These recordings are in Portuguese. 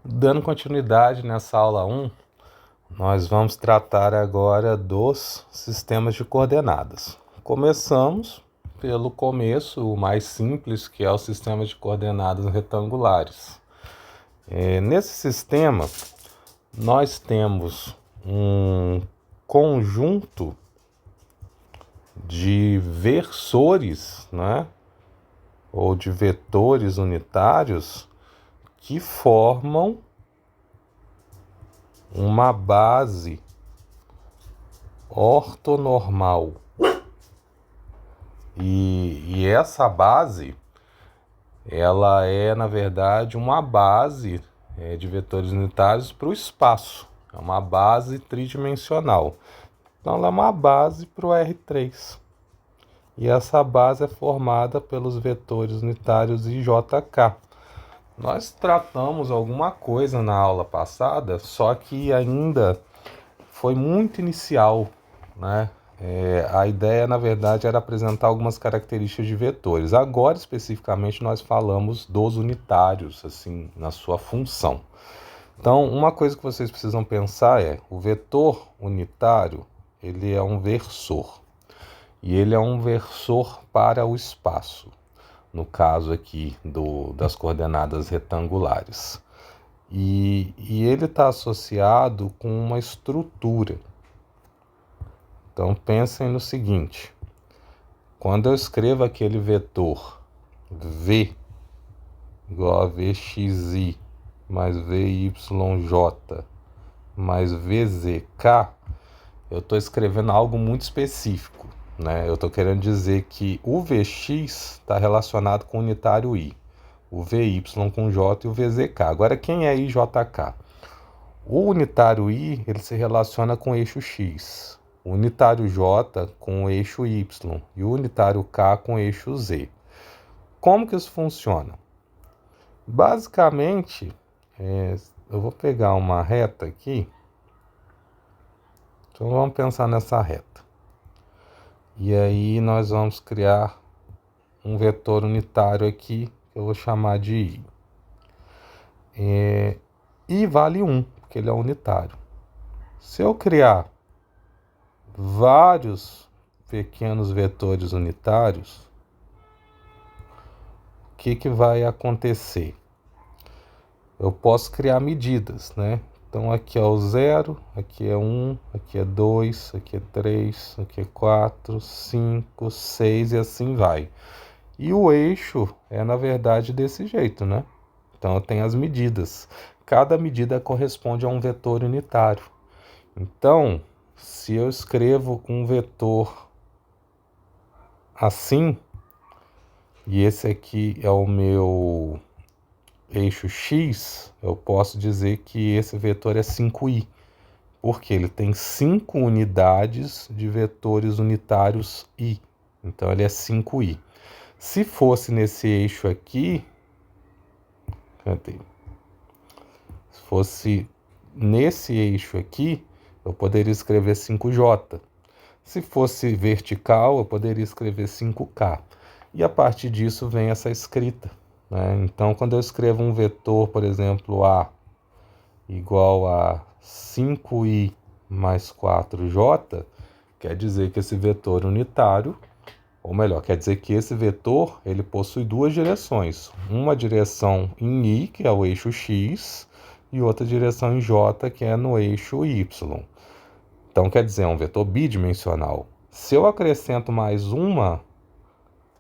Dando continuidade nessa aula 1, nós vamos tratar agora dos sistemas de coordenadas. Começamos pelo começo, o mais simples, que é o sistema de coordenadas retangulares. Nesse sistema, nós temos um conjunto de versores, né, ou de vetores unitários que formam uma base ortonormal. E essa base, ela é, na verdade, uma base de vetores unitários para o espaço. É uma base tridimensional. Então, ela é uma base para o R3. E essa base é formada pelos vetores unitários IJK. Nós tratamos alguma coisa na aula passada, só que ainda foi muito inicial, né? A ideia, na verdade, era apresentar algumas características de vetores. Agora, especificamente, nós falamos dos unitários, assim, na sua função. Então, uma coisa que vocês precisam pensar é, o vetor unitário, ele é um versor. E ele é um versor para o espaço, no caso aqui das coordenadas retangulares. E ele está associado com uma estrutura. Então, pensem no seguinte. Quando eu escrevo aquele vetor V igual a Vxi mais Vyj mais Vzk, eu estou escrevendo algo muito específico, né? Eu estou querendo dizer que o Vx está relacionado com o unitário I, o Vy com J e o Vzk. Agora, quem é IJK? O unitário I, ele se relaciona com o eixo X, o unitário J com o eixo Y e o unitário K com o eixo Z. Como que isso funciona? Basicamente, eu vou pegar uma reta aqui. Então vamos pensar nessa reta. E aí nós vamos criar um vetor unitário aqui, que eu vou chamar de I. I vale 1, porque ele é unitário. Se eu criar vários pequenos vetores unitários, o que vai acontecer? Eu posso criar medidas, né? Então aqui é o 0, aqui é 1, aqui é 2, aqui é 3, aqui é 4, 5, 6 e assim vai. E o eixo é, na verdade, desse jeito, né? Então eu tenho as medidas. Cada medida corresponde a um vetor unitário. Então, se eu escrevo um vetor assim, e esse aqui é o meu eixo X, eu posso dizer que esse vetor é 5i, porque ele tem 5 unidades de vetores unitários i. Então ele é 5i. Se fosse nesse eixo aqui, cadê? Se fosse nesse eixo aqui, eu poderia escrever 5j. Se fosse vertical, eu poderia escrever 5k. E a partir disso vem essa escrita, né? Então, quando eu escrevo um vetor, por exemplo, A igual a 5i mais 4j, quer dizer que esse vetor unitário, ou melhor, quer dizer que esse vetor ele possui duas direções. Uma direção em i, que é o eixo x, e outra direção em j, que é no eixo y. Então, quer dizer, é um vetor bidimensional. Se eu acrescento mais uma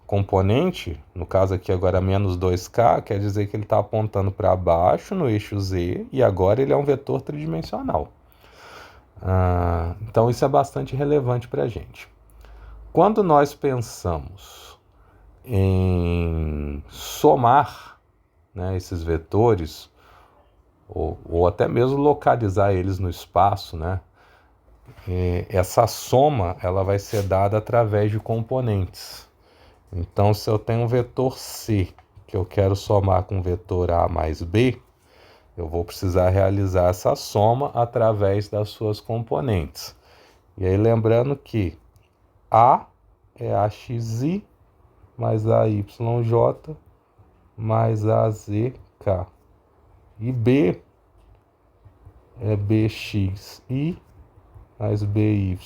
componente, no caso aqui agora menos 2k, quer dizer que ele está apontando para baixo no eixo z, e agora ele é um vetor tridimensional. Então, isso é bastante relevante para a gente. Quando nós pensamos em somar, né, esses vetores, ou até mesmo localizar eles no espaço, né, essa soma ela vai ser dada através de componentes. Então, se eu tenho um vetor C que eu quero somar com o vetor A mais B, eu vou precisar realizar essa soma através das suas componentes. E aí, lembrando que A é AXI mais AYJ mais AZK. E B é BXI mais BYJ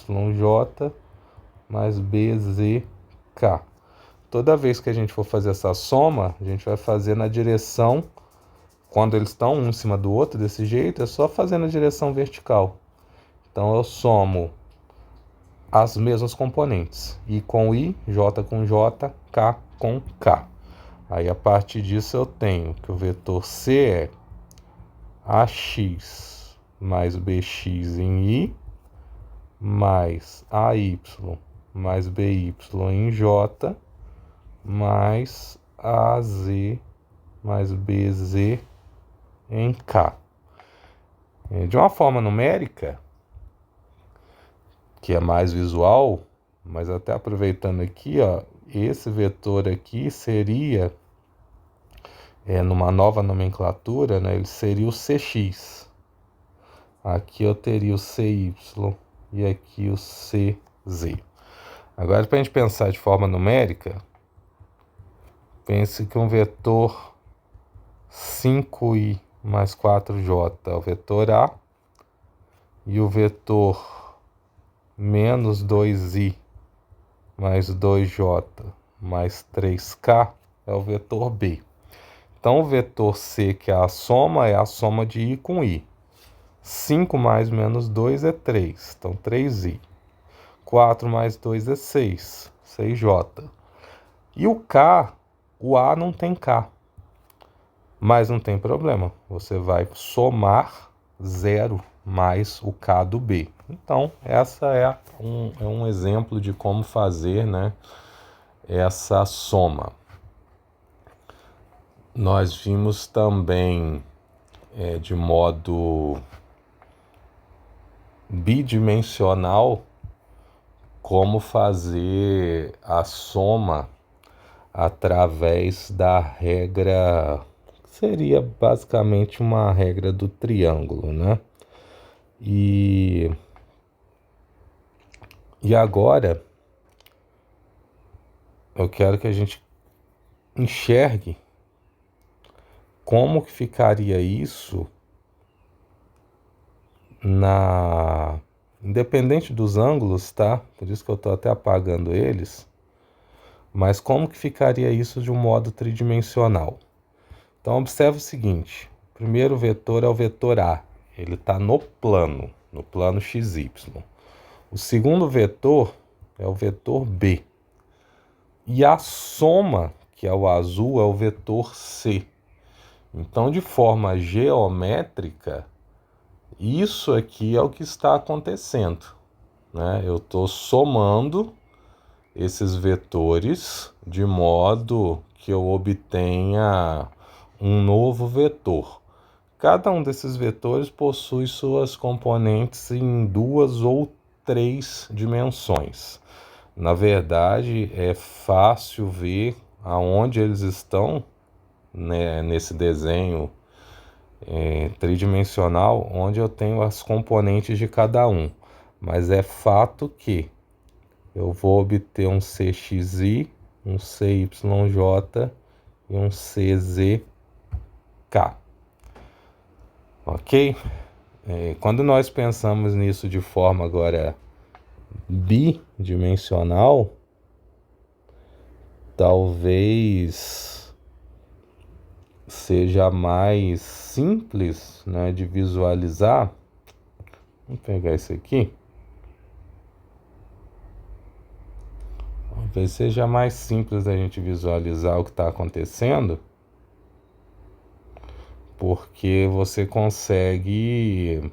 mais BZK. Toda vez que a gente for fazer essa soma, a gente vai fazer na direção, quando eles estão um em cima do outro desse jeito, é só fazer na direção vertical. Então eu somo as mesmas componentes, I com I, J com J, K com K. Aí a partir disso eu tenho que o vetor C é AX mais BX em I, mais AY mais BY em J, mais AZ mais BZ em K. De uma forma numérica, que é mais visual, mas até aproveitando aqui, ó, esse vetor aqui seria, numa nova nomenclatura, né, ele seria o CX. Aqui eu teria o CY e aqui o CZ. Agora, para a gente pensar de forma numérica, pense que um vetor 5i mais 4j é o vetor A, e o vetor menos 2i mais 2j mais 3k é o vetor B. Então, o vetor C, que é a soma de i com i. 5 mais menos 2 é 3, então 3i. 4 mais 2 é 6, 6j. E o K, o A não tem K, mas não tem problema. Você vai somar 0 mais o K do B. Então, essa é um exemplo de como fazer, né, essa soma. Nós vimos também de modo bidimensional como fazer a soma através da regra, seria basicamente uma regra do triângulo, né? E agora eu quero que a gente enxergue como que ficaria isso independente dos ângulos, tá? Por isso que eu estou até apagando eles. Mas como que ficaria isso de um modo tridimensional? Então observe o seguinte: o primeiro vetor é o vetor A, ele está no plano XY. O segundo vetor é o vetor B. E a soma, que é o azul, é o vetor C. Então, de forma geométrica, isso aqui é o que está acontecendo, né? Eu estou somando esses vetores de modo que eu obtenha um novo vetor. Cada um desses vetores possui suas componentes em 2 ou 3 dimensões. Na verdade, é fácil ver aonde eles estão, né, nesse desenho tridimensional, onde eu tenho as componentes de cada um. Mas é fato que eu vou obter um CXI, um CYJ e um CZK. Ok? Quando nós pensamos nisso de forma agora bidimensional, talvez seja mais simples, né, de visualizar. Vamos pegar esse aqui. Talvez seja mais simples da gente visualizar o que está acontecendo, porque você consegue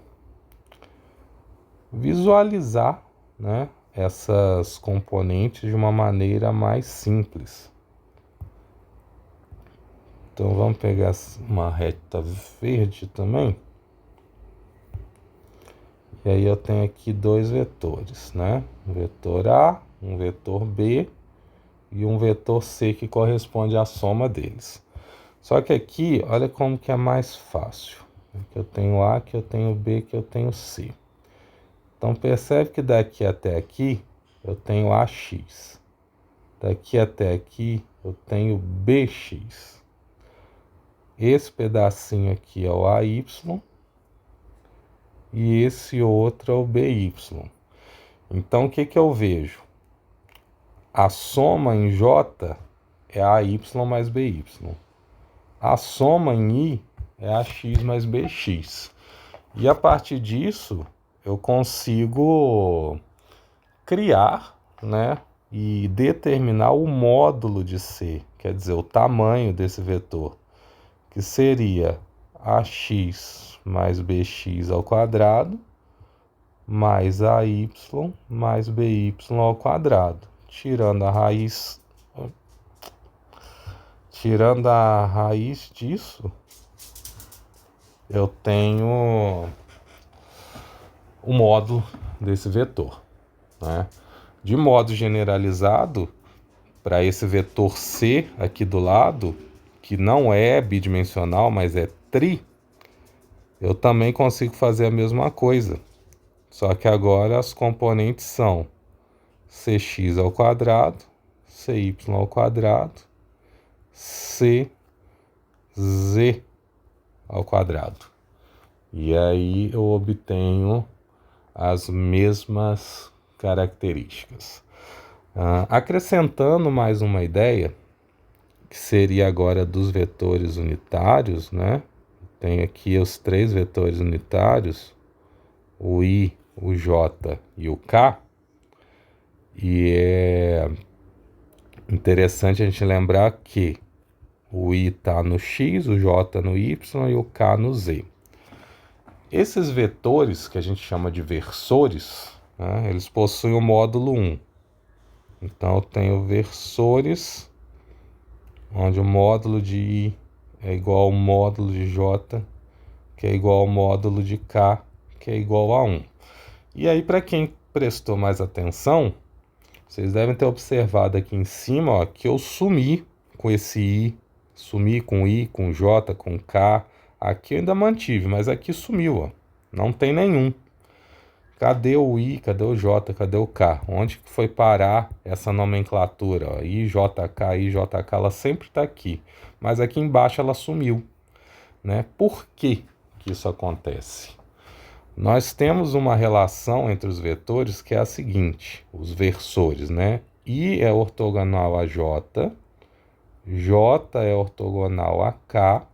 visualizar, né, essas componentes de uma maneira mais simples. Então vamos pegar uma reta verde também. E aí eu tenho aqui dois vetores, né? Um vetor A, um vetor B e um vetor C que corresponde à soma deles. Só que aqui, olha como que é mais fácil. Aqui eu tenho A, que eu tenho B, que eu tenho C. Então percebe que daqui até aqui eu tenho AX. Daqui até aqui eu tenho BX. Esse pedacinho aqui é o AY. e esse outro é o BY. Então, o que que eu vejo? A soma em J é AY mais BY. A soma em I é AX mais BX. E a partir disso, eu consigo criar, né, e determinar o módulo de C, quer dizer, o tamanho desse vetor, que seria AX mais BX ao quadrado, mais AY mais BY ao quadrado. Tirando a raiz disso, eu tenho o módulo desse vetor, né? De modo generalizado, para esse vetor C aqui do lado, que não é bidimensional, mas é tri, eu também consigo fazer a mesma coisa. Só que agora as componentes são cx ao quadrado, cy ao quadrado, cz ao quadrado. E aí eu obtenho as mesmas características. Acrescentando mais uma ideia, que seria agora dos vetores unitários, né? Tem aqui os três vetores unitários, o I, o J e o K. E é interessante a gente lembrar que o I está no X, o J no Y e o K no Z. Esses vetores, que a gente chama de versores, né, eles possuem o módulo 1. Então eu tenho versores, onde o módulo de I é igual ao módulo de J, que é igual ao módulo de K, que é igual a 1. E aí, para quem prestou mais atenção, vocês devem ter observado aqui em cima, ó, que eu sumi com esse I, sumi com I, com J, com K. Aqui eu ainda mantive, mas aqui sumiu, ó. Não tem nenhum. Cadê o I, cadê o J, cadê o K? Onde que foi parar essa nomenclatura? Ó? IJK, IJK, ela sempre está aqui. Mas aqui embaixo ela sumiu, né? Por que que isso acontece? Nós temos uma relação entre os vetores que é a seguinte, os versores, né? I é ortogonal a J, J é ortogonal a K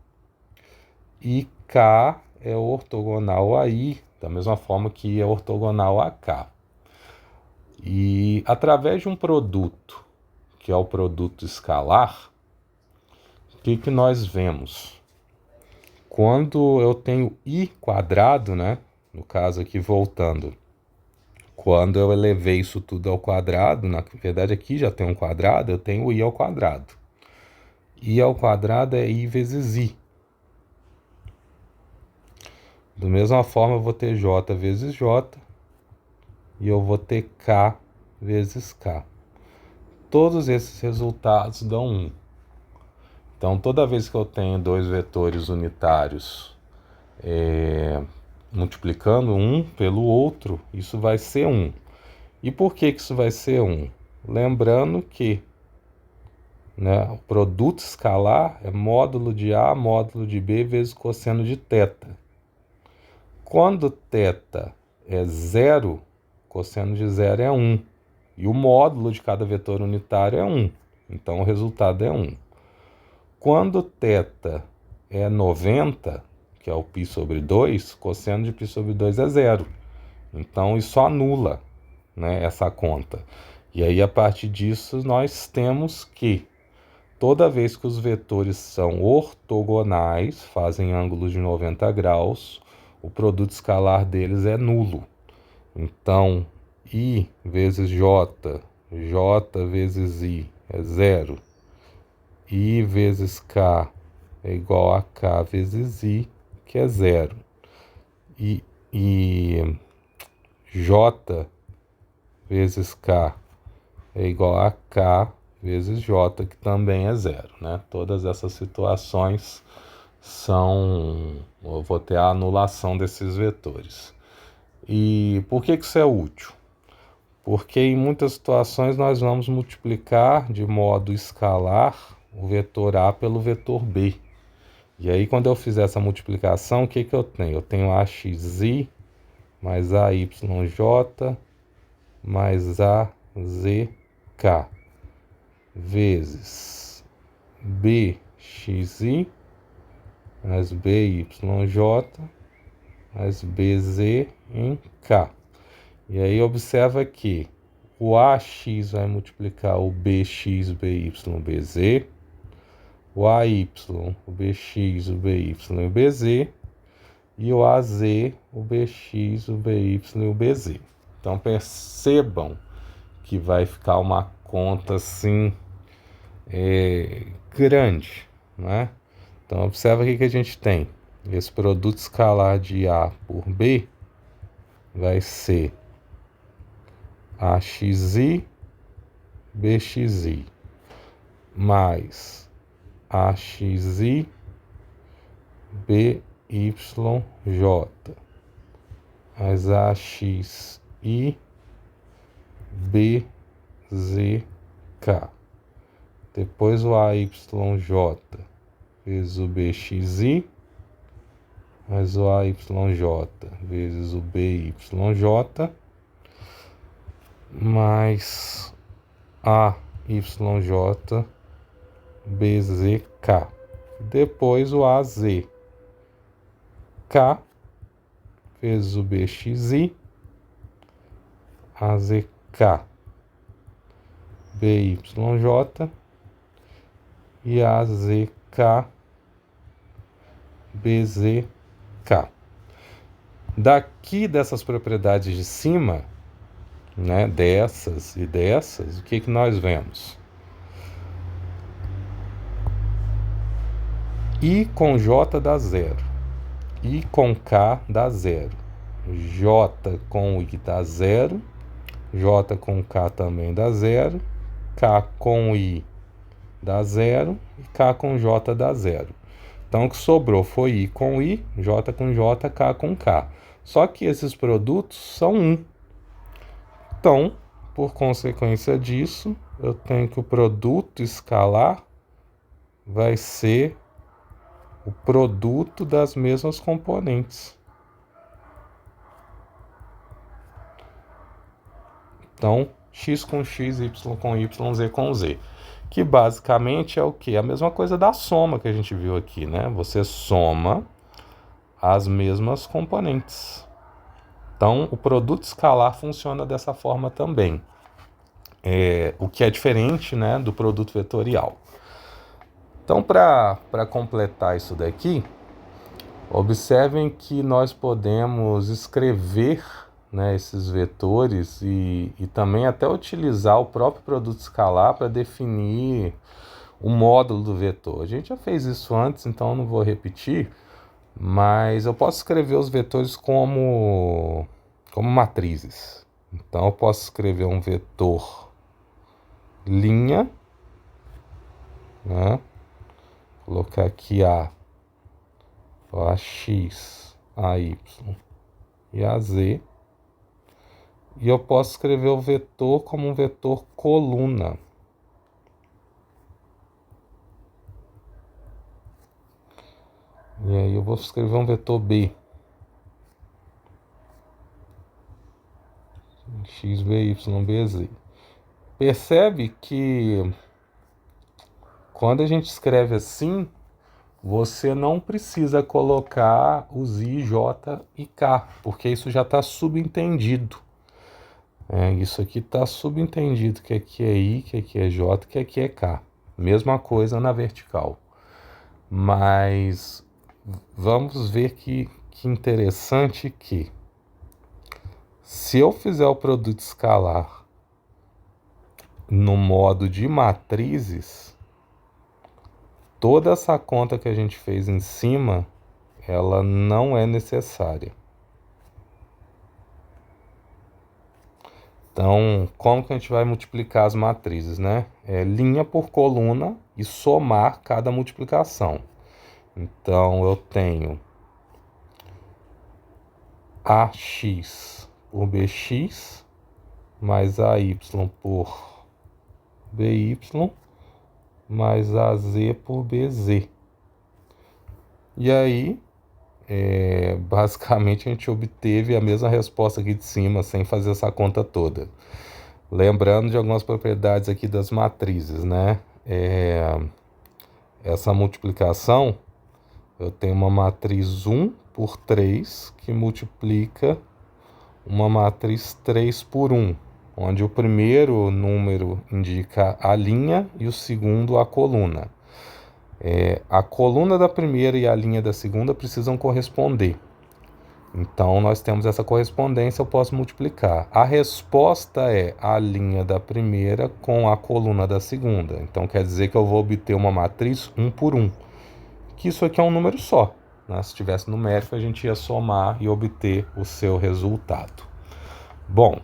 e K é ortogonal a I, da mesma forma que I é ortogonal a K. E através de um produto, que é o produto escalar, o que que nós vemos? Quando eu tenho I quadrado, né? No caso aqui, voltando, quando eu elevei isso tudo ao quadrado, na verdade aqui já tem um quadrado, eu tenho I ao quadrado. I ao quadrado é I vezes I. Da mesma forma, eu vou ter J vezes J e eu vou ter K vezes K. Todos esses resultados dão 1. Então, toda vez que eu tenho dois vetores unitários multiplicando um pelo outro, isso vai ser 1. E por que que isso vai ser 1? Lembrando que, né, o produto escalar é módulo de A, módulo de B vezes cosseno de θ. Quando θ é 0, cosseno de 0 é 1. E o módulo de cada vetor unitário é 1. Então o resultado é 1. Quando θ é 90, que é o π sobre 2, cosseno de π sobre 2 é 0. Então isso anula, né, essa conta. E aí, a partir disso, nós temos que toda vez que os vetores são ortogonais, fazem ângulos de 90 graus, o produto escalar deles é nulo. Então, I vezes J, J vezes I é 0. I vezes K é igual a K vezes I, que é 0. E J vezes K é igual a K vezes J, que também é 0, né? Todas essas situações eu vou ter a anulação desses vetores. E por que que isso é útil? Porque em muitas situações nós vamos multiplicar de modo escalar o vetor A pelo vetor B. E aí, quando eu fizer essa multiplicação, o que que eu tenho? Eu tenho AXI mais AYJ mais AZK vezes BXI mais BYJ mais BZ em K. E aí observa que o AX vai multiplicar o BX, o BY, o BZ, o AY, o BX, o BY e o BZ, e o AZ, o BX, o BY e o BZ. Então percebam que vai ficar uma conta assim grande, né? Então observa aqui que a gente tem esse produto escalar de A por B vai ser AXI BXI mais AXI BYJ mais AXI BZK. Depois o AYJ vezes o BXI mais o AYJ vezes o BYJ mais AYJ BZK. Depois o AZK vezes o BXI AZK BYJ e AZK BZK. Daqui dessas propriedades de cima, né, dessas e dessas, o que que nós vemos? I com J dá zero, I com K dá zero, J com I dá zero, J com K também dá zero, K com I dá zero e K com J dá zero. Então o que sobrou foi I com I, J com J, K com K. Só que esses produtos são 1. Então, por consequência disso, eu tenho que o produto escalar vai ser o produto das mesmas componentes. Então, x com x, y com y, z com z. Que basicamente é o quê? A mesma coisa da soma que a gente viu aqui, né? Você soma as mesmas componentes. Então, o produto escalar funciona dessa forma também. O que é diferente, né, do produto vetorial. Então, para completar isso daqui, observem que nós podemos escrever, né, esses vetores e também até utilizar o próprio produto escalar para definir o módulo do vetor. A gente já fez isso antes, então não vou repetir, mas eu posso escrever os vetores como matrizes. Então eu posso escrever um vetor linha, né? Colocar aqui a x, a y e a z. E eu posso escrever o vetor como um vetor coluna. E aí eu vou escrever um vetor b. X, b, y, b, z. Percebe que quando a gente escreve assim, você não precisa colocar os I, J e K, porque isso já está subentendido. Isso aqui está subentendido, que aqui é I, que aqui é J, que aqui é K. Mesma coisa na vertical. Mas vamos ver que interessante que se eu fizer o produto escalar no modo de matrizes, toda essa conta que a gente fez em cima, ela não é necessária. Então, como que a gente vai multiplicar as matrizes, né? Linha por coluna e somar cada multiplicação. Então, eu tenho AX por BX, mais AY por BY, mais AZ por BZ. E aí, basicamente a gente obteve a mesma resposta aqui de cima, sem fazer essa conta toda. Lembrando de algumas propriedades aqui das matrizes, né? Essa multiplicação, eu tenho uma matriz 1 por 3 que multiplica uma matriz 3 por 1, onde o primeiro número indica a linha e o segundo a coluna. A coluna da primeira e a linha da segunda precisam corresponder. Então, nós temos essa correspondência, eu posso multiplicar. A resposta é a linha da primeira com a coluna da segunda. Então, quer dizer que eu vou obter uma matriz 1 por 1. Que isso aqui é um número só, né? Se tivesse numérico, a gente ia somar e obter o seu resultado. Bom,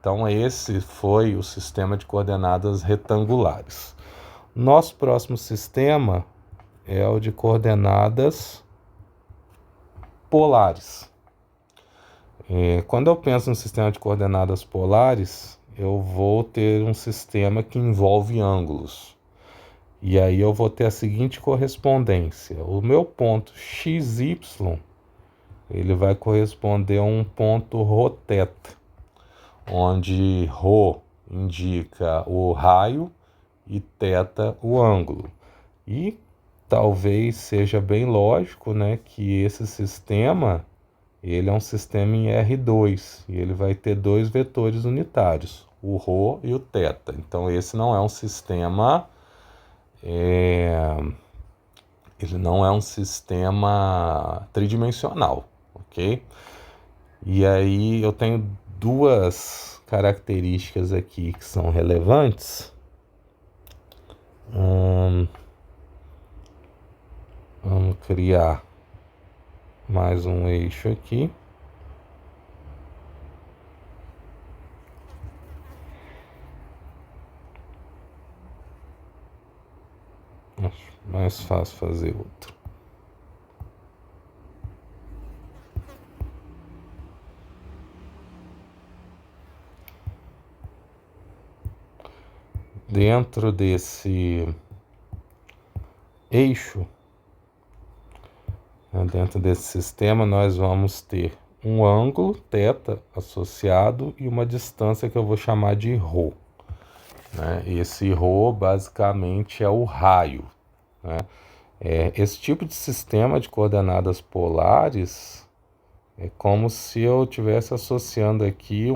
então esse foi o sistema de coordenadas retangulares. Nosso próximo sistema é o de coordenadas polares. Quando eu penso no sistema de coordenadas polares, eu vou ter um sistema que envolve ângulos. E aí eu vou ter a seguinte correspondência. O meu ponto XY, ele vai corresponder a um ponto ρθ, onde ρ indica o raio e θ o ângulo. E talvez seja bem lógico, né, que esse sistema ele é um sistema em R2 e ele vai ter dois vetores unitários, o ρ e o θ. Então esse não é um sistema ele não é um sistema tridimensional, ok? E aí eu tenho duas características aqui que são relevantes. Vamos criar mais um eixo aqui. Acho mais fácil fazer outro. Dentro desse eixo, dentro desse sistema, nós vamos ter um ângulo θ associado e uma distância que eu vou chamar de ρ. Esse ρ basicamente é o raio. Esse tipo de sistema de coordenadas polares é como se eu estivesse associando aqui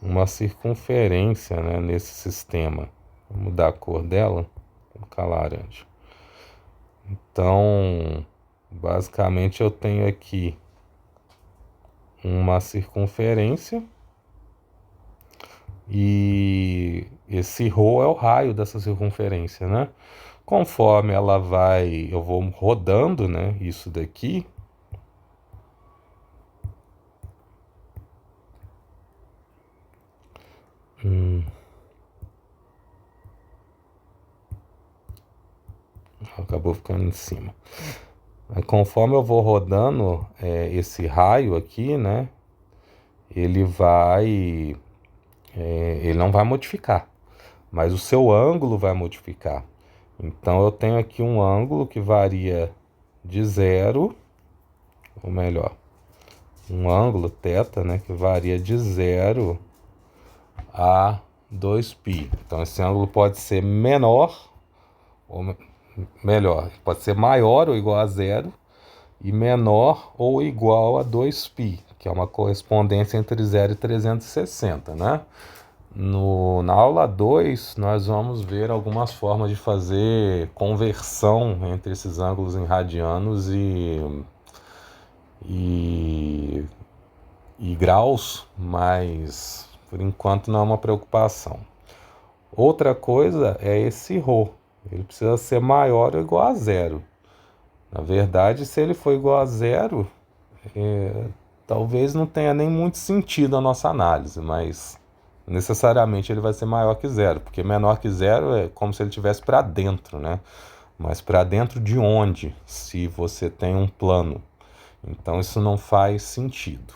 uma circunferência, né, nesse sistema. Vou mudar a cor dela, vou colocar laranja. Então, basicamente eu tenho aqui uma circunferência e esse ρ é o raio dessa circunferência, né? Conforme ela vai, eu vou rodando, né, isso daqui, acabou ficando em cima. Aí, conforme eu vou rodando esse raio aqui, né, ele não vai modificar, mas o seu ângulo vai modificar. Então eu tenho aqui um ângulo que varia de 0, ou melhor, um ângulo θ, né, que varia de 0 a 2π. Então esse ângulo pode ser menor, ou melhor, pode ser maior ou igual a 0 e menor ou igual a 2π, que é uma correspondência entre 0 e 360, né? Na aula 2, nós vamos ver algumas formas de fazer conversão entre esses ângulos em radianos e graus, mas por enquanto não é uma preocupação. Outra coisa é esse ρ. Ele precisa ser maior ou igual a 0. Na verdade, se ele for igual a 0, talvez não tenha nem muito sentido a nossa análise, mas necessariamente ele vai ser maior que 0, porque menor que 0 é como se ele estivesse para dentro, né? Mas para dentro de onde, se você tem um plano? Então isso não faz sentido.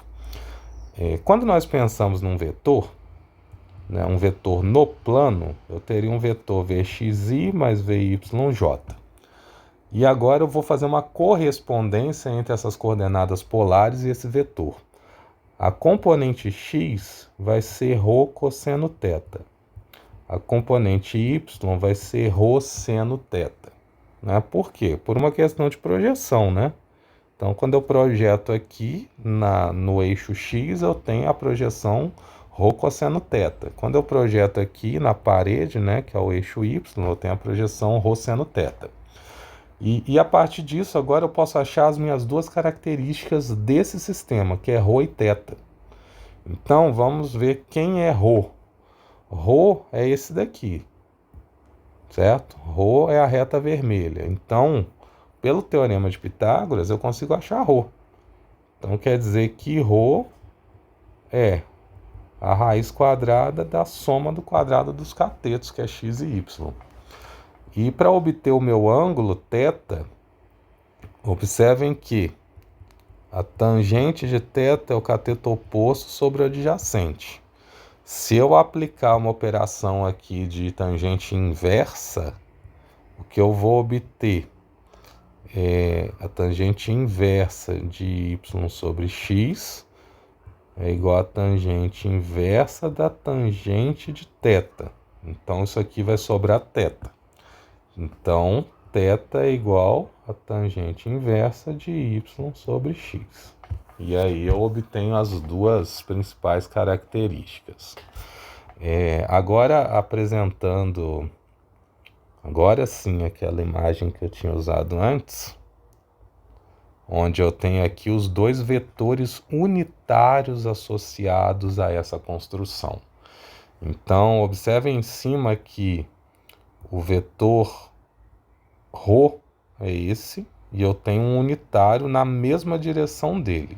Quando nós pensamos num vetor, né, um vetor no plano, eu teria um vetor Vxi mais Vyj. E agora eu vou fazer uma correspondência entre essas coordenadas polares e esse vetor. A componente x vai ser ρ cosseno θ. A componente y vai ser ρ seno θ. Né? Por quê? Por uma questão de projeção, né? Então, quando eu projeto aqui no eixo x, eu tenho a projeção ρ cosseno θ. Quando eu projeto aqui na parede, né, que é o eixo y, eu tenho a projeção ρ seno θ. E a partir disso, agora eu posso achar as minhas duas características desse sistema, que é ρ e θ. Então, vamos ver quem é ρ. ρ é esse daqui, certo? ρ é a reta vermelha. Então, pelo teorema de Pitágoras, eu consigo achar ρ. Então, quer dizer que ρ é a raiz quadrada da soma do quadrado dos catetos, que é x e y. E para obter o meu ângulo θ, observem que a tangente de θ é o cateto oposto sobre o adjacente. Se eu aplicar uma operação aqui de tangente inversa, o que eu vou obter é a tangente inversa de y sobre x é igual a tangente inversa da tangente de θ. Então, isso aqui vai sobrar θ. Então, θ é igual a tangente inversa de y sobre x. E aí eu obtenho as duas principais características. Agora apresentando, agora sim, aquela imagem que eu tinha usado antes, onde eu tenho aqui os dois vetores unitários associados a essa construção. Então, observem em cima que o vetor ρ é esse, e eu tenho um unitário na mesma direção dele.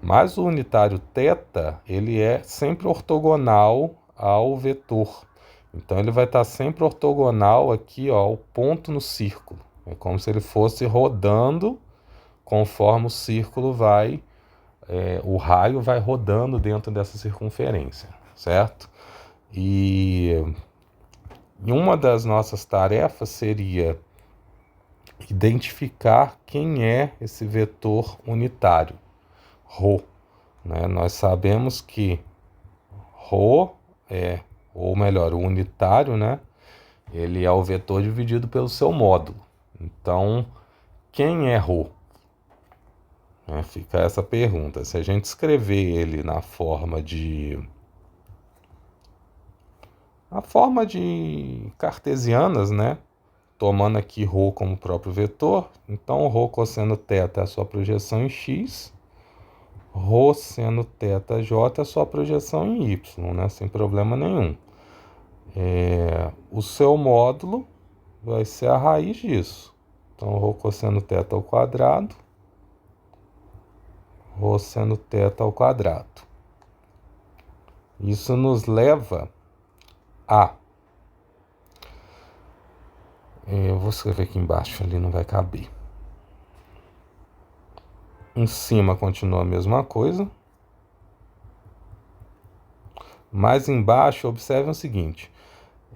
Mas o unitário θ, ele é sempre ortogonal ao vetor. Então, ele vai estar sempre ortogonal aqui, ó, ao ponto no círculo. É como se ele fosse rodando conforme o círculo vai, o raio vai rodando dentro dessa circunferência, certo? E uma das nossas tarefas seria identificar quem é esse vetor unitário, ρ. Né? Nós sabemos que ρ é, ou melhor, o unitário, né? Ele é o vetor dividido pelo seu módulo. Então, quem é ρ? Fica essa pergunta. Se a gente escrever ele na forma de cartesianas, né? Tomando aqui ρ como próprio vetor, então ρ cosseno θ é a sua projeção em x, ρ seno θj é a sua projeção em y, né? Sem problema nenhum. O seu módulo vai ser a raiz disso. Então, ρ cosseno θ ao quadrado, ρ seno θ ao quadrado. Isso nos leva a... eu vou escrever aqui embaixo, ali não vai caber. Em cima continua a mesma coisa. Mas embaixo, observem o seguinte.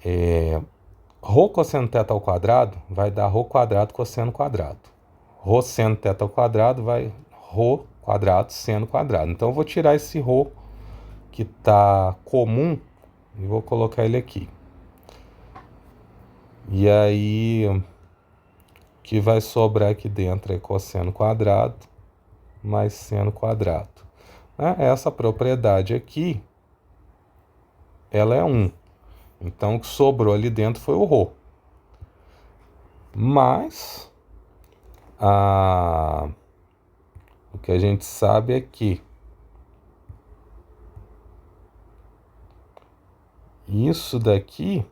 Ρ cosseno θ ao quadrado vai dar ρ quadrado cosseno quadrado. Ρ seno θ ao quadrado vai ρ quadrado seno quadrado. Então, eu vou tirar esse ρ que está comum e vou colocar ele aqui. E aí, o que vai sobrar aqui dentro é cosseno quadrado mais seno quadrado. Essa propriedade aqui, ela é 1. Então, o que sobrou ali dentro foi o ρ. Mas, o que a gente sabe é que isso daqui,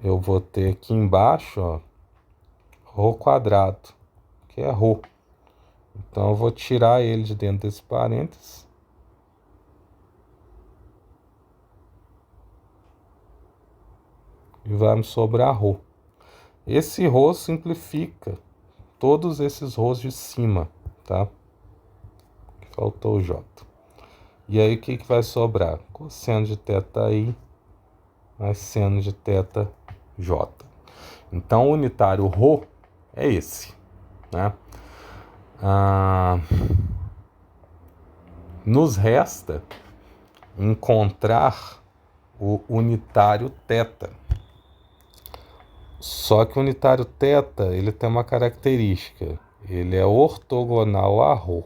eu vou ter aqui embaixo, ó, ρ quadrado, que é ρ. Então, eu vou tirar ele de dentro desse parênteses. E vai me sobrar ρ. Esse ρ simplifica todos esses ρs de cima, tá? Faltou o j. E aí, o que vai sobrar? Cosseno de θi mais seno de θj. Então, o unitário ρ é esse, né? Nos resta encontrar o unitário θ. Só que o unitário θ, ele tem uma característica. Ele é ortogonal a ρ.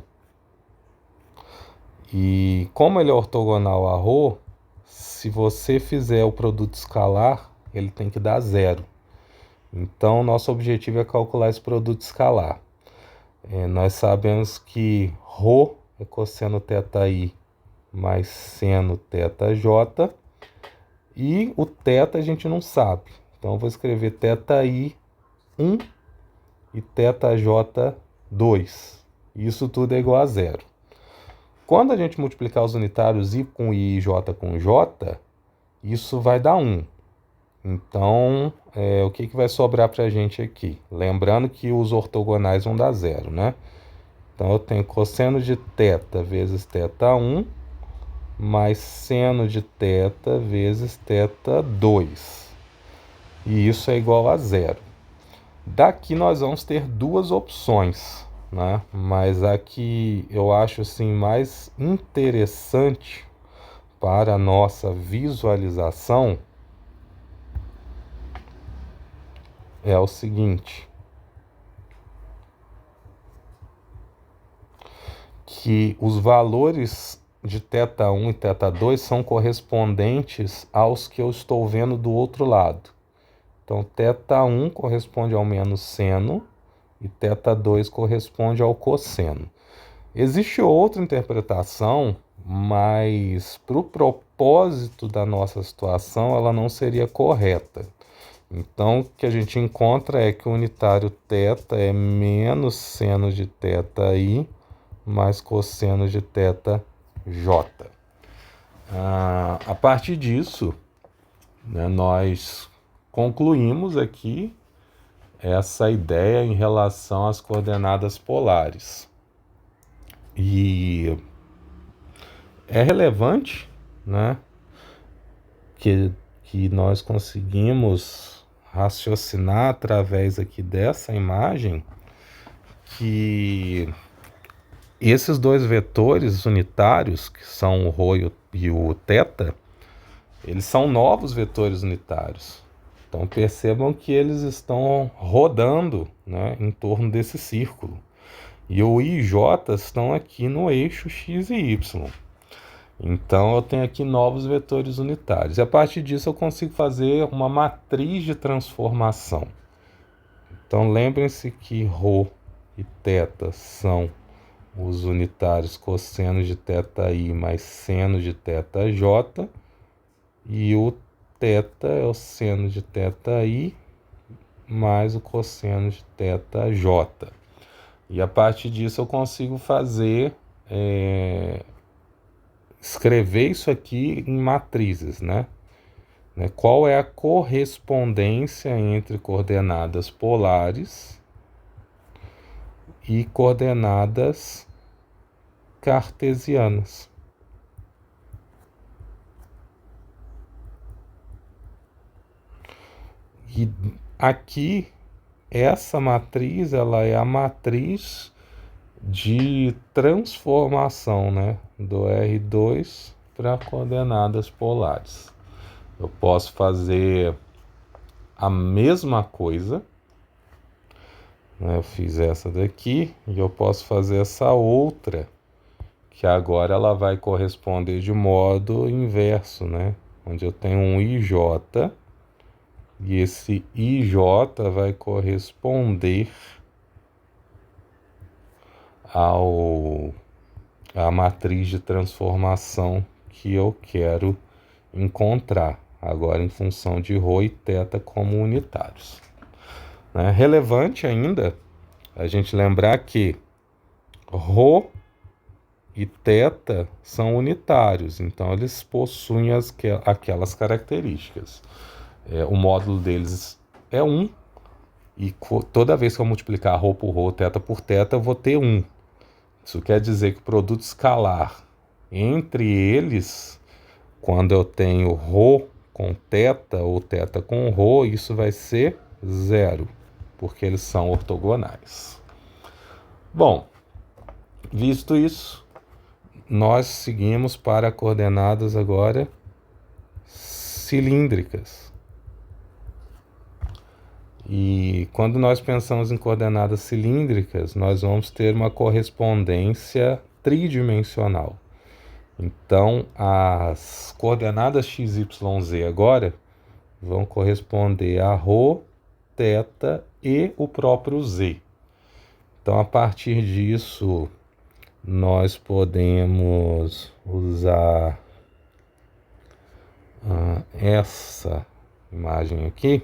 E como ele é ortogonal a ρ, se você fizer o produto escalar, ele tem que dar zero. Então, nosso objetivo é calcular esse produto escalar. Nós sabemos que ρ é cosseno θi mais seno θj. E o θ a gente não sabe. Então, eu vou escrever θi 1 e θj 2. Isso tudo é igual a zero. Quando a gente multiplicar os unitários i com i e j com j, isso vai dar 1. Então, o que vai sobrar para a gente aqui? Lembrando que os ortogonais vão dar zero, né? Então, eu tenho cosseno de θ vezes θ1 mais seno de θ vezes θ2. E isso é igual a zero. Daqui nós vamos ter duas opções, né? Mas a que eu acho assim, mais interessante para a nossa visualização é o seguinte, que os valores de θ1 e θ2 são correspondentes aos que eu estou vendo do outro lado. Então, θ1 corresponde ao menos seno e θ2 corresponde ao cosseno. Existe outra interpretação, mas para o propósito da nossa situação, ela não seria correta. Então, o que a gente encontra é que o unitário θ é menos seno de θi mais cosseno de θj. A partir disso, né, nós concluímos aqui essa ideia em relação às coordenadas polares. E é relevante, né, que nós conseguimos raciocinar através aqui dessa imagem que esses dois vetores unitários, que são o ρ e o θ, eles são novos vetores unitários. Então percebam que eles estão rodando, né, em torno desse círculo. E o i e j estão aqui no eixo x e y. Então eu tenho aqui novos vetores unitários. E a partir disso eu consigo fazer uma matriz de transformação. Então lembrem-se que ρ e θ são os unitários cosseno de θi mais seno de θj. E o θ é o seno de θi mais o cosseno de θj. E a partir disso eu consigo fazer, escrever isso aqui em matrizes, né? Qual é a correspondência entre coordenadas polares e coordenadas cartesianas. E aqui, essa matriz, ela é a matriz de transformação, né, do R2 para coordenadas polares. Eu posso fazer a mesma coisa, né, eu fiz essa daqui, e eu posso fazer essa outra, que agora ela vai corresponder de modo inverso, né, onde eu tenho um IJ, e esse IJ vai corresponder à matriz de transformação que eu quero encontrar, agora em função de ρ e θ como unitários. Relevante ainda a gente lembrar que ρ e θ são unitários, então eles possuem aquelas características. O módulo deles é 1, e toda vez que eu multiplicar ρ por ρ, θ por θ, eu vou ter 1. Isso quer dizer que o produto escalar entre eles, quando eu tenho ρ com θ ou θ com ρ, isso vai ser 0, porque eles são ortogonais. Bom, visto isso, nós seguimos para coordenadas agora cilíndricas. E quando nós pensamos em coordenadas cilíndricas, nós vamos ter uma correspondência tridimensional. Então, as coordenadas x, y, z agora vão corresponder a ρ, θ e o próprio z. Então, a partir disso, nós podemos usar essa imagem aqui,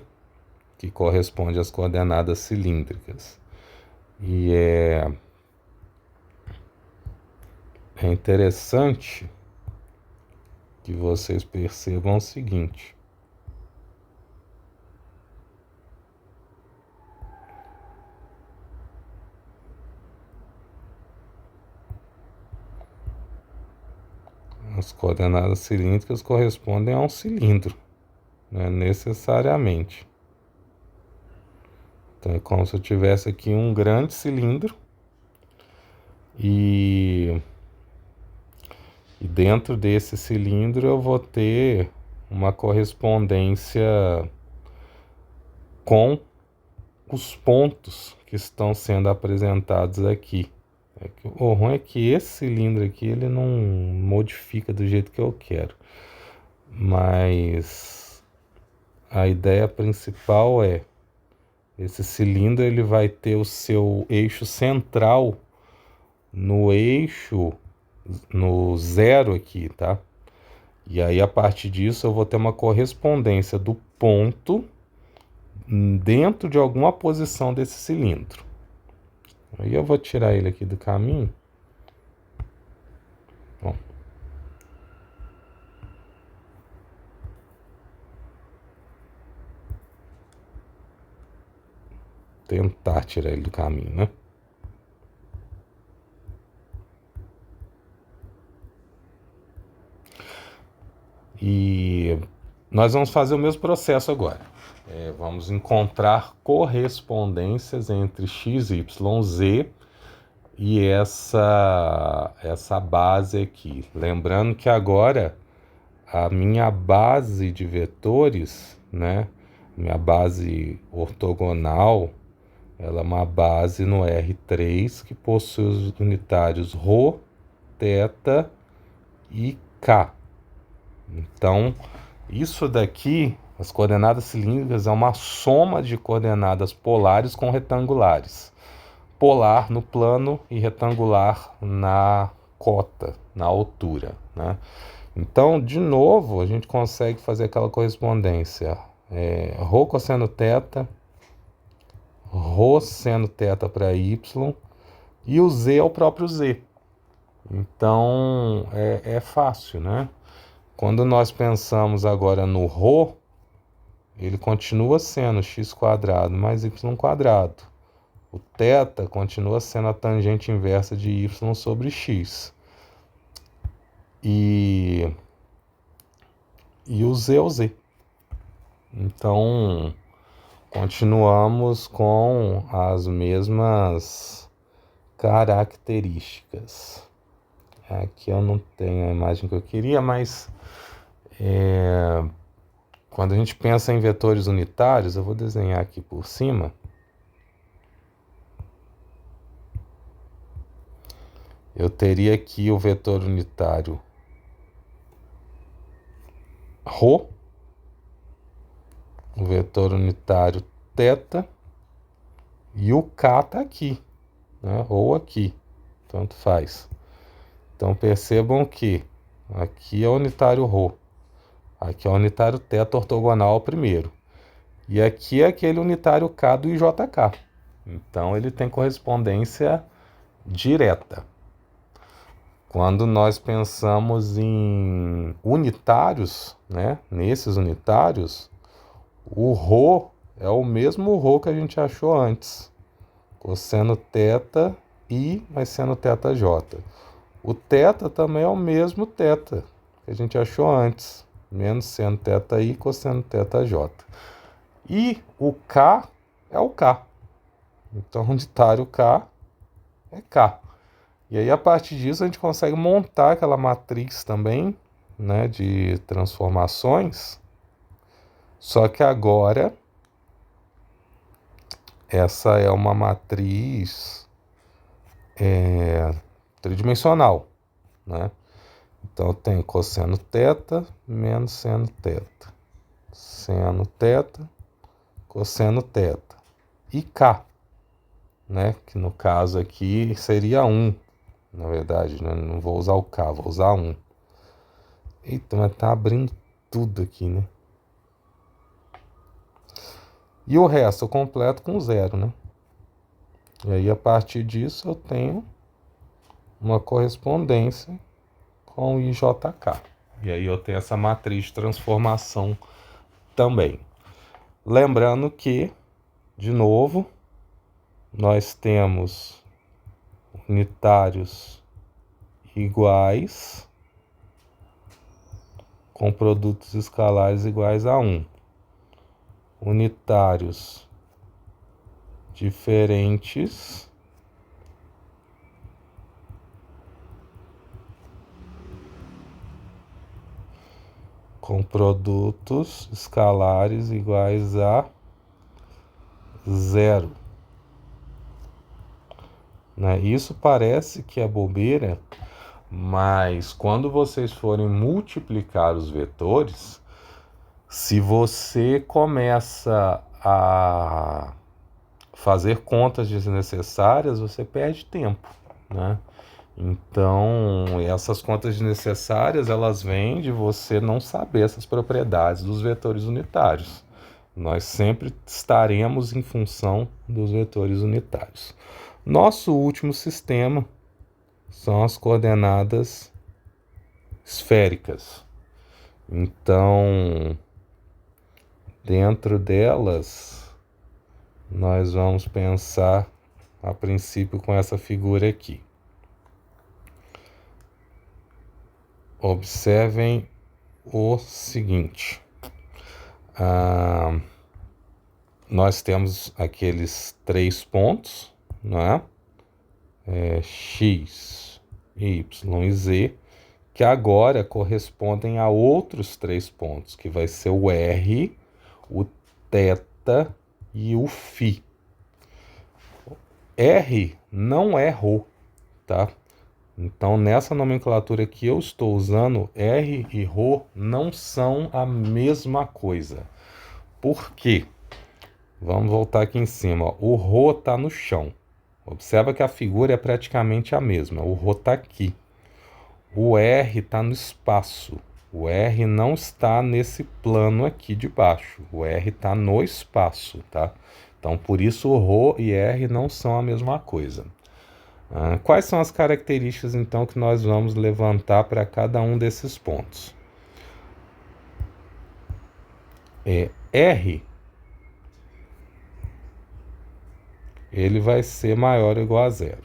que corresponde às coordenadas cilíndricas. E é interessante que vocês percebam o seguinte: as coordenadas cilíndricas correspondem a um cilindro, né, necessariamente. Então é como se eu tivesse aqui um grande cilindro e dentro desse cilindro eu vou ter uma correspondência com os pontos que estão sendo apresentados aqui. O ruim é que esse cilindro aqui ele não modifica do jeito que eu quero, mas a ideia principal é: esse cilindro ele vai ter o seu eixo central no eixo, no 0 aqui, tá? E aí, a partir disso, eu vou ter uma correspondência do ponto dentro de alguma posição desse cilindro. Aí eu vou tirar ele aqui do caminho. Bom. Tentar tirar ele do caminho, né? E nós vamos fazer o mesmo processo agora. Vamos encontrar correspondências entre x, y, z e essa base aqui. Lembrando que agora a minha base de vetores, né, minha base ortogonal, ela é uma base no R3 que possui os unitários ρ, θ e k. Então, isso daqui, as coordenadas cilíndricas, é uma soma de coordenadas polares com retangulares. Polar no plano e retangular na cota, na altura, né? Então, de novo, a gente consegue fazer aquela correspondência. Ρ cosseno θ, ρ seno θ para y, e o z é o próprio z. Então, é fácil, né? Quando nós pensamos agora no ρ, ele continua sendo x² mais y². O θ continua sendo a tangente inversa de y sobre x. E o z é o z. Então, continuamos com as mesmas características. Aqui eu não tenho a imagem que eu queria, mas quando a gente pensa em vetores unitários, eu vou desenhar aqui por cima. Eu teria aqui o vetor unitário ρ, o vetor unitário θ, e o k está aqui, né? Ou aqui, tanto faz. Então percebam que aqui é o unitário ρ, aqui é o unitário θ ortogonal ao primeiro, e aqui é aquele unitário k do IJK. Então ele tem correspondência direta. Quando nós pensamos em unitários, né, nesses unitários, o ρ é o mesmo ρ que a gente achou antes. Cosseno θ i mais seno θj. O θ também é o mesmo θ que a gente achou antes. Menos seno θi cosseno θj. E o K é o K. Então, unitário K é K. E aí, a partir disso, a gente consegue montar aquela matriz também, né, de transformações. Só que agora, essa é uma matriz tridimensional, né? Então, eu tenho cosseno θ menos seno θ. Seno θ, cosseno θ. E K, né? Que no caso aqui seria 1. Na verdade, né? Não vou usar o K, vou usar 1. Eita, mas tá abrindo tudo aqui, né? E o resto eu completo com 0, né? E aí, a partir disso, eu tenho uma correspondência com o IJK. E aí eu tenho essa matriz de transformação também. Lembrando que, de novo, nós temos unitários iguais com produtos escalares iguais a 1. Unitários diferentes com produtos escalares iguais a 0. Né? Isso parece que é bobeira, mas quando vocês forem multiplicar os vetores, se você começa a fazer contas desnecessárias, você perde tempo, né? Então, essas contas desnecessárias, elas vêm de você não saber essas propriedades dos vetores unitários. Nós sempre estaremos em função dos vetores unitários. Nosso último sistema são as coordenadas esféricas. Então, dentro delas, nós vamos pensar a princípio com essa figura aqui. Observem o seguinte. Nós temos aqueles 3 pontos, né? X, Y e Z, que agora correspondem a outros 3 pontos, que vai ser o R, o θ e o φ. R não é ρ, tá? Então, nessa nomenclatura que eu estou usando, R e ρ não são a mesma coisa. Por quê? Vamos voltar aqui em cima. O ρ está no chão. Observa que a figura é praticamente a mesma. O ρ está aqui. O R está no espaço. O R não está nesse plano aqui de baixo. O R está no espaço, tá? Então, por isso, o ρ e R não são a mesma coisa. Quais são as características, então, que nós vamos levantar para cada um desses pontos? R, ele vai ser maior ou igual a 0.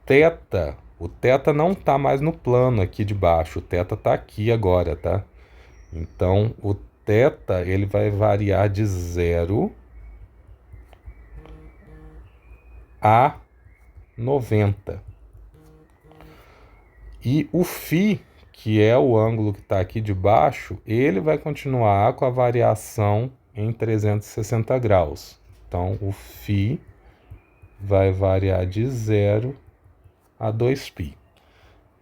Θ, o θ não está mais no plano aqui de baixo, o θ está aqui agora, tá? Então, o θ, ele vai variar de 0 a 90. E o φ, que é o ângulo que está aqui de baixo, ele vai continuar com a variação em 360 graus. Então, o φ vai variar de 0 a 2π.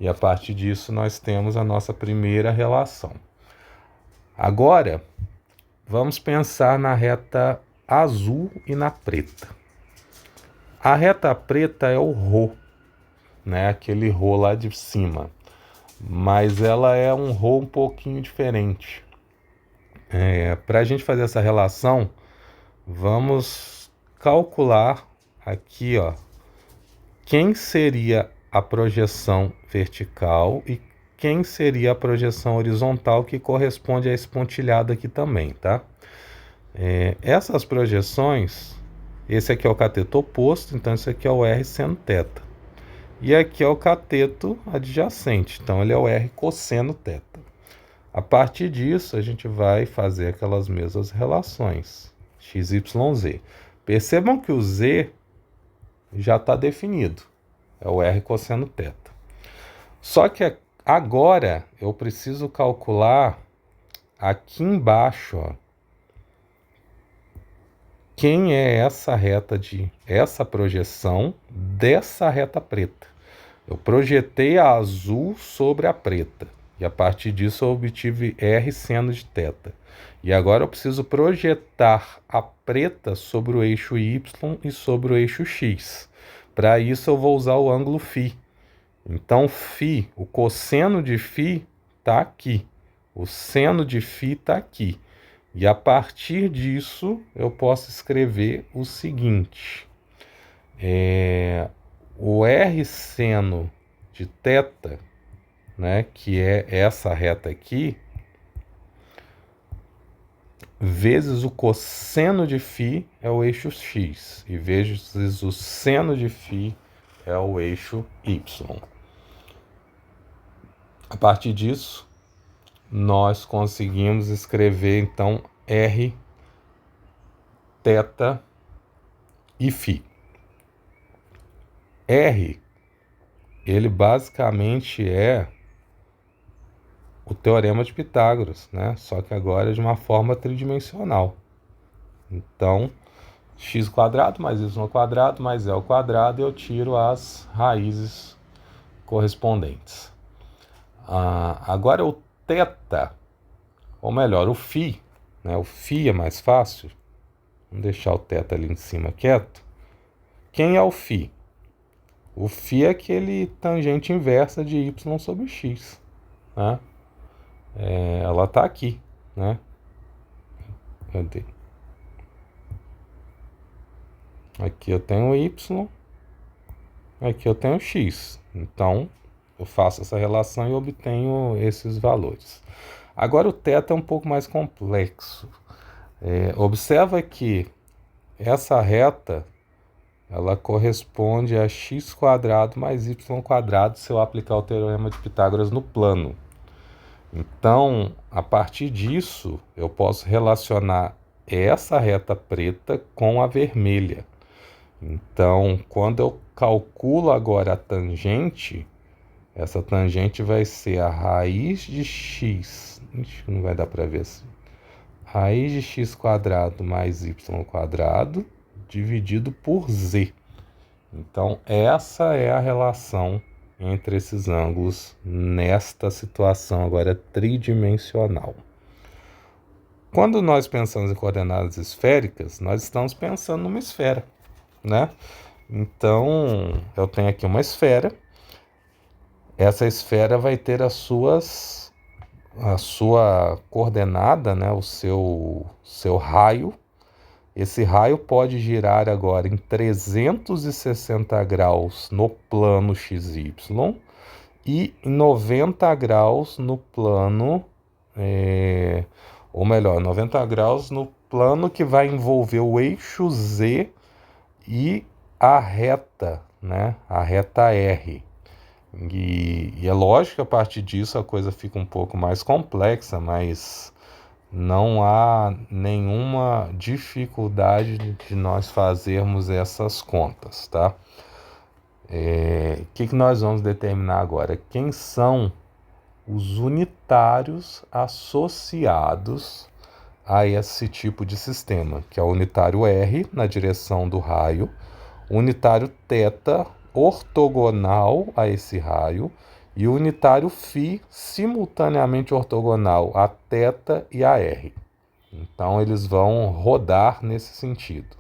E a partir disso, nós temos a nossa primeira relação. Agora, vamos pensar na reta azul e na preta. A reta preta é o ρ, né? Aquele ρ lá de cima. Mas ela é um ρ um pouquinho diferente. Para a gente fazer essa relação, vamos calcular aqui, ó, quem seria a projeção vertical e quem seria a projeção horizontal, que corresponde a esse pontilhado aqui também, tá? Essas projeções, esse aqui é o cateto oposto, então esse aqui é o R seno θ. E aqui é o cateto adjacente, então ele é o R cosseno θ. A partir disso, a gente vai fazer aquelas mesmas relações, x, y, z. Percebam que o z já está definido, é o r cosseno θ. Só que agora eu preciso calcular aqui embaixo, ó, quem é essa projeção dessa reta preta. Eu projetei a azul sobre a preta. E a partir disso eu obtive R seno de θ. E agora eu preciso projetar a preta sobre o eixo Y e sobre o eixo X. Para isso eu vou usar o ângulo φ. Então φ, o cosseno de φ está aqui. O seno de φ está aqui. E a partir disso eu posso escrever o seguinte. O R seno de θ, né, que é essa reta aqui, vezes o cosseno de φ é o eixo X, e vezes o seno de φ é o eixo Y. A partir disso, nós conseguimos escrever, então, R, θ e φ. R, ele basicamente é o teorema de Pitágoras, né? Só que agora é de uma forma tridimensional. Então, x² mais y² mais l², eu tiro as raízes correspondentes. Agora o θ, ou melhor, o φ, né? O φ é mais fácil. Vamos deixar o θ ali em cima quieto. Quem é o φ? O φ é aquele tangente inversa de y sobre x, né? Ela está aqui, né? Cadê? Aqui eu tenho y, aqui eu tenho x. Então, eu faço essa relação e obtenho esses valores. Agora o θ é um pouco mais complexo. Observa que essa reta, ela corresponde a x² mais y² se eu aplicar o teorema de Pitágoras no plano. Então, a partir disso, eu posso relacionar essa reta preta com a vermelha. Então, quando eu calculo agora a tangente, essa tangente vai ser a raiz de x, não vai dar para ver assim, raiz de x² mais y² dividido por z. Então, essa é a relação entre esses ângulos nesta situação agora tridimensional. Quando nós pensamos em coordenadas esféricas, nós estamos pensando numa esfera, né? Então, eu tenho aqui uma esfera. Essa esfera vai ter a sua coordenada, né? O seu raio. Esse raio pode girar agora em 360 graus no plano XY e em 90 graus no plano, ou melhor, 90 graus no plano que vai envolver o eixo Z e a reta, né? A reta R. E é lógico que a partir disso a coisa fica um pouco mais complexa, mas não há nenhuma dificuldade de nós fazermos essas contas, tá? O que nós vamos determinar agora? Quem são os unitários associados a esse tipo de sistema, que é o unitário R na direção do raio, o unitário θ ortogonal a esse raio e o unitário φ simultaneamente ortogonal a θ e a R. Então, eles vão rodar nesse sentido.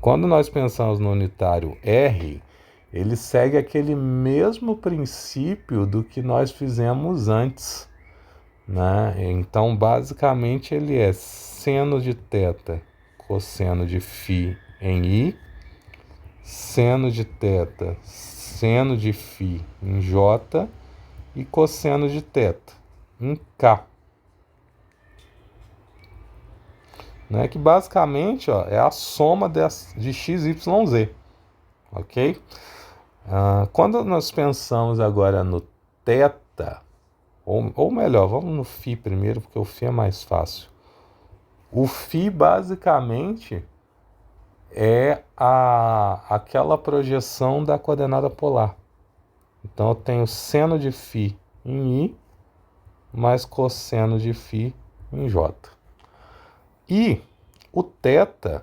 Quando nós pensamos no unitário R, ele segue aquele mesmo princípio do que nós fizemos antes, né? Então, basicamente, ele é seno de θ cosseno de φ em I, seno de θ seno de φ em J e cosseno de θ em K. Né? Que basicamente, ó, é a soma de x, y, z. Ok? Quando nós pensamos agora no θ, Ou melhor, vamos no φ primeiro, porque o φ é mais fácil. O φ basicamente é aquela projeção da coordenada polar. Então eu tenho seno de φ em I mais cosseno de φ em J. E o θ,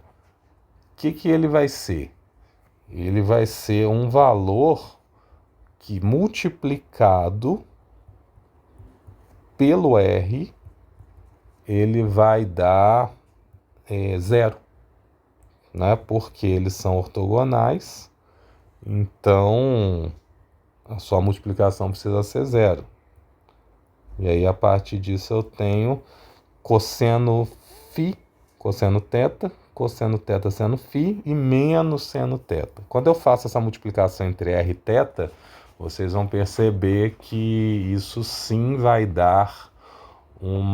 o que ele vai ser? Ele vai ser um valor que multiplicado pelo R, ele vai dar zero, né? Porque eles são ortogonais, então a sua multiplicação precisa ser zero. E aí, a partir disso, eu tenho cosseno φ, cosseno θ seno φ e menos seno θ. Quando eu faço essa multiplicação entre R e θ, vocês vão perceber que isso sim vai dar um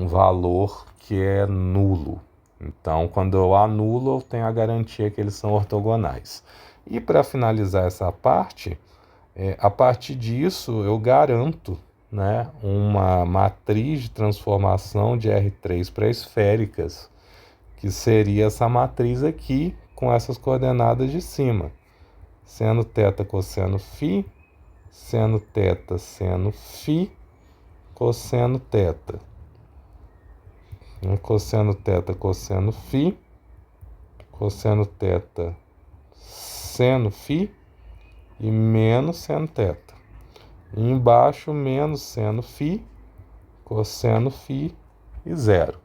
valor que é nulo. Então, quando eu anulo, eu tenho a garantia que eles são ortogonais. E para finalizar essa parte, a partir disso eu garanto, né, uma matriz de transformação de R3 para esféricas, que seria essa matriz aqui com essas coordenadas de cima. Seno θ cosseno φ, seno θ seno φ, cosseno θ. Cosseno θ cosseno φ, cosseno θ seno φ e menos seno θ. E embaixo menos seno φ, cosseno φ e zero.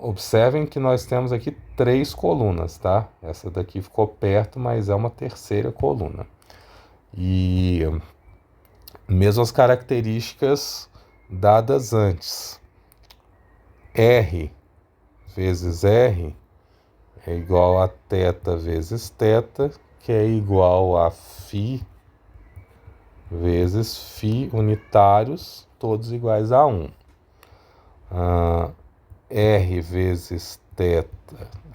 Observem que nós temos aqui 3 colunas, tá? Essa daqui ficou perto, mas é uma terceira coluna. E mesmas características dadas antes. R vezes R é igual a θ vezes θ, que é igual a φ vezes φ unitários, todos iguais a 1. R vezes θ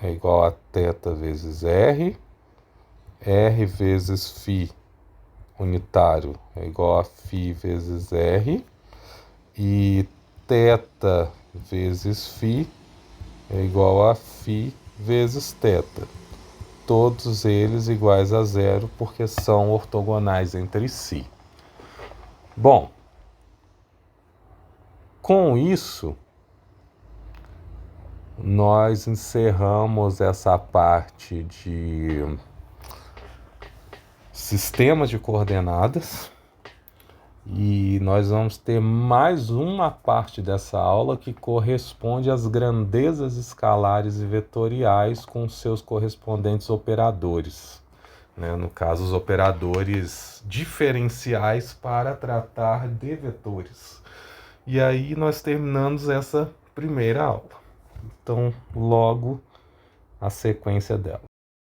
é igual a θ vezes R. R vezes φ unitário é igual a φ vezes R. E θ vezes φ é igual a φ vezes θ. Todos eles iguais a zero, porque são ortogonais entre si. Bom, com isso, nós encerramos essa parte de sistemas de coordenadas e nós vamos ter mais uma parte dessa aula que corresponde às grandezas escalares e vetoriais com seus correspondentes operadores, né? No caso, os operadores diferenciais para tratar de vetores. E aí nós terminamos essa primeira aula. Então, logo a sequência dela.